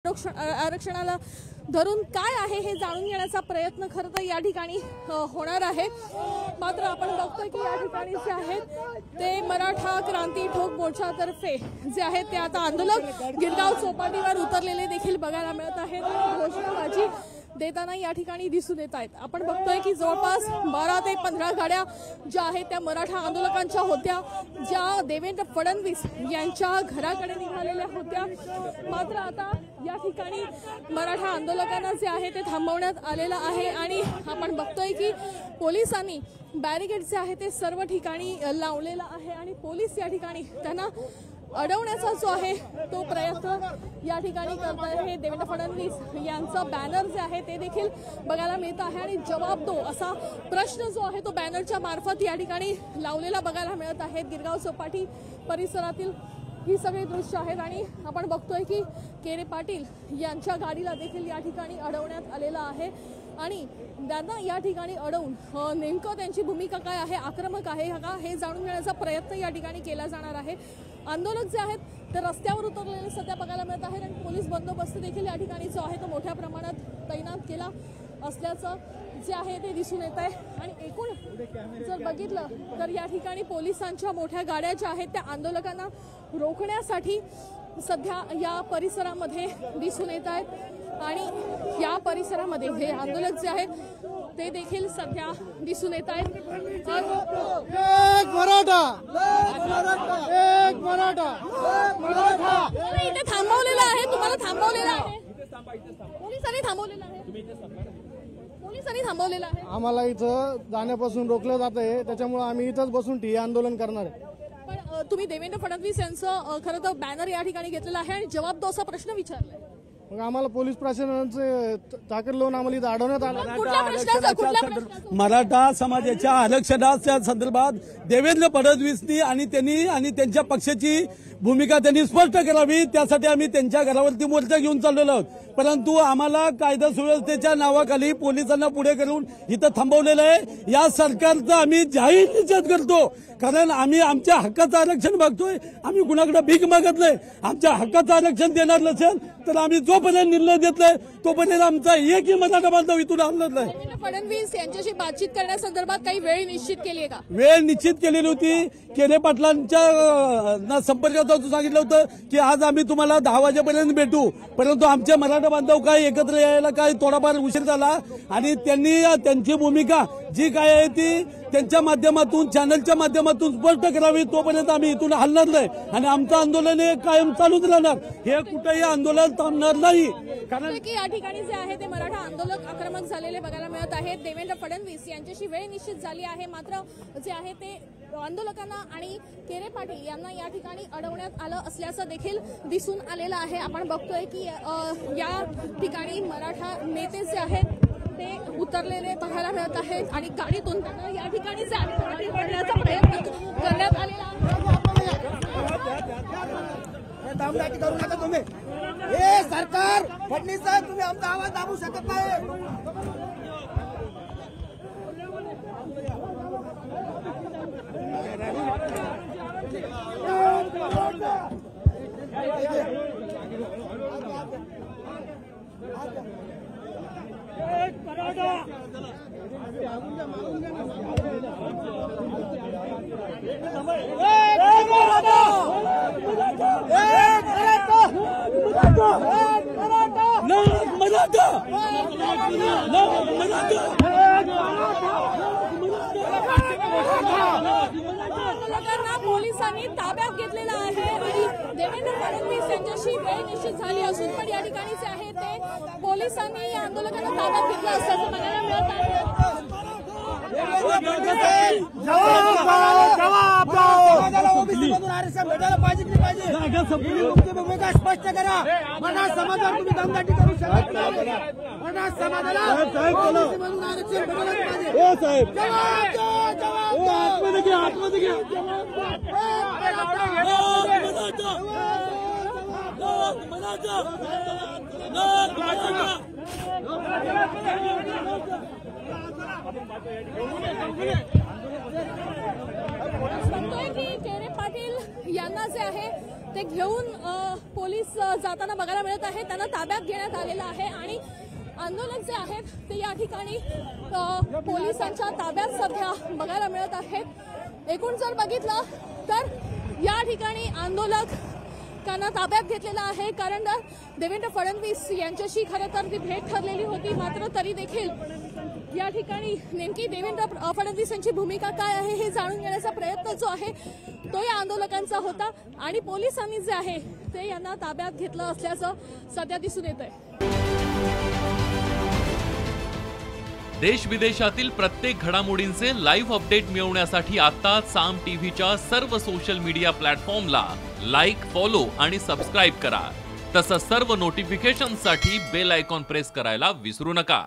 आरक्षणाला धरून काय आहे हे जाणून घेण्याचा प्रयत्न खरं तर या ठिकाणी होणार आहे। मात्र आपण बघतोय की या ठिकाणी जे आहेत ते मराठा क्रांती ठोक मोर्चातर्फे जे आहेत ते आता आंदोलक गिरगाव चौपाटीवर उतरलेले देखील बघायला मिळत आहेत। घोषणाबाजी देताना या ठिकाणी दिसून येत आहेत। आपण बघतोय की जवळपास 12 ते 15 गाड्या ज्या आहेत त्या मराठा आंदोलकांच्या होत्या, ज्या देवेंद्र फडणवीस यांच्या घराकडे निघालेल्या होत्या। मात्र आता या ठिकाणी मराठा आंदोलकांना जे आहे ते थांबवण्यात आलेलं आहे आणि आपण बघतोय की पोलिसांनी बॅरिकेड जे आहे ते सर्व ठिकाणी लावलेलं आहे आणि पोलीस या ठिकाणी त्यांना अडवण्याचा जो आहे तो प्रयत्न या ठिकाणी करत आहे। देवेंद्र फडणवीस यांचा बॅनर जे आहे ते देखील बघायला मिळत आहे आणि जवाब दो असा प्रश्न जो आहे तो बॅनरच्या मार्फत या ठिकाणी लावलेला बघायला मिळत आहे। गिरगाव चौपाटी परिसरातील ही सगळी दृश्य आहेत आणि आपण बघतोय की केरे पाटील यांच्या गाडीला देखील या ठिकाणी अडवण्यात आलेलं आहे आणि त्यांना या ठिकाणी अडवून नेमकं त्यांची भूमिका काय आहे, आक्रमक आहे का हे जाणून घेण्याचा प्रयत्न या ठिकाणी केला जाणार आहे। आंदोलक जे आहेत ते रस्त्यावर उतरलेले सध्या बघायला मिळत आहेत आणि पोलीस बंदोबस्त देखील या ठिकाणी जो आहे तो मोठ्या प्रमाणात तैनात केला असल्याचं जे आहे ते दिसून येत आहे। आणि एकूण जर बघितलं तर या ठिकाणी पोलिसांच्या मोठ्या गाड्या ज्या आहेत त्या आंदोलकांना रोखण्यासाठी सध्या या परिसरामध्ये दिसून येत आहेत आणि या परिसरामध्ये हे आंदोलक जे आहेत ते देखील सध्या दिसून येत आहेत। एक मराठा, एक मराठा, इथे थांबवलेलं आहे, तुम्हाला थांबवलेलं आहे, पोलिसांनी थांबवलेलं आहे, पोलिसांनी थांबवलेलं आहे। आम्हाला इथं जाण्यापासून रोखलं जात आहे, त्याच्यामुळे आम्ही इथंच बसून ठिय्या आंदोलन करणार आहे। पण तुम्ही देवेंद्र फडणवीस यांचं खरं तर बॅनर या ठिकाणी घेतलेला आहे आणि जवाब दो असा प्रश्न विचारलाय। मग आम्हाला पोलीस प्रशासनाचे ताकद लावून आम्हाला इथं अडवण्यात आलं। मराठा समाजाच्या आरक्षणाच्या संदर्भात देवेंद्र फडणवीसनी आणि त्यांच्या पक्षाची भूमिका त्यांनी स्पष्ट करावी, त्यासाठी आम्ही त्यांच्या घरावरती मोर्चा घेऊन चाललेलो आहोत। परंतु आम्हाला कायदा सुव्यवस्थेच्या नावाखाली पोलिसांना पुढे करून इथं थांबवलेलं आहे। या सरकारचा आम्ही जाहीर निषेध करतो, कारण आम्ही आमच्या हक्काचं आरक्षण मागतोय। आम्ही कुणाकडे भीक मागत नाही। आमच्या हक्काचं आरक्षण देणार नसेल तर आम्ही जोपर्यंत निर्णय देत नाही तोपर्यंत आमचा एकही मराठा बांधव इथून हलत नाही। देवेंद्र फडणवीस यांच्याशी बातचीत करण्यासंदर्भात काही वेळ निश्चित केली आहे का? वेळ निश्चित केलेली होती। केरे पाटलांच्या संपर्कात सांगितलं होतं की आज आम्ही तुम्हाला 10 वाजेपर्यंत भेटू, परंतु आमचे मराठा बांधव काय एकत्र यायला काय थोडाफार उशीर झाला आणि त्यांनी त्यांची भूमिका जी काय आहे ती त्यांच्या माध्यमातून चॅनलच्या माध्यमातून स्पष्ट करावी, तोपर्यंत आम्ही इथून हलणार नाही आणि आमचं आंदोलन हे कायम चालूच राहणार। हे कुठेही आंदोलन थांबणार नाही, कारण की या ठिकाणी जे आहे ते मराठा आंदोलक आक्रमक झालेले बघायला मिळत आहेत। देवेंद्र फडणवीस यांच्याशी वेळ निश्चित झाली आहे, मात्र जे आहे ते आंदोलकांना आणि केरे पाटील यांना या ठिकाणी अडवण्यात आलं असल्याचं देखील दिसून आलेलं आहे। आपण बघतोय की या ठिकाणी मराठा नेते जे आहेत ते उतरलेले बघायला मिळत आहेत आणि गाडीतून त्यांना या ठिकाणी जे आहे पाठीवर करण्याचा प्रयत्न करण्यात आलेला आहे। हे सरकार फडणवीस साहेब, तुम्ही आमचा आवाज दाबू शकत नाही। पोलिसांनी ताब्यात घेतलेला आहे आणि देवेंद्र फडणवीस यांच्याशी वेळ निश्चित झाली असून पण या ठिकाणी जे आहे ते पोलिसांनी या आंदोलकांना ताब्यात घेतलं असल्याचं बघायला मिळत आहे। भेटायला पाहिजे की पाहिजे, तुमची भूमिका स्पष्ट करा। मराठा समाजाला तुम्ही दमदाटी करू शकत नाही। मराठा समाजाला आरक्षण भेटायला पाहिजे। सांगतोय की केरे पाटील यांना जे आहे ते घेऊन पोलीस जाताना बघायला मिळत आहे. त्यांना ताब्यात घेण्यात आलेलं आहे आणि आंदोलक जे आहेत ते या ठिकाणी पोलिसांच्या ताब्यात सध्या बघायला मिळत आहेत. एकूण जर बघितलं तर या ठिकाणी आंदोलकांना ताब्यात घेतलेलं आहे, कारण देवेंद्र फडणवीस यांच्याशी खरं तर ती भेट ठरलेली होती. मात्र तरी देखील या ठिकाणी नेमकी देवेंद्र फडणवीस यांची भूमिका काय आहे हे जाणून घेण्याचा प्रयत्न जो आहे तो या आंदोलकांचा होता आणि पोलिसांनी जे आहे ते यांना ताब्यात घेतलं असल्याचं सध्या दिसून येत आहे. देश विदेशातील प्रत्येक घडामोडींचे लाईव्ह अपडेट मिळवण्यासाठी आता साम टीव्हीच्या सर्व सोशल मीडिया प्लॅटफॉर्मला लाईक, फॉलो आणि सबस्क्राईब करा. तसंच सर्व नोटिफिकेशनसाठी बेल आयकॉन प्रेस करायला विसरू नका.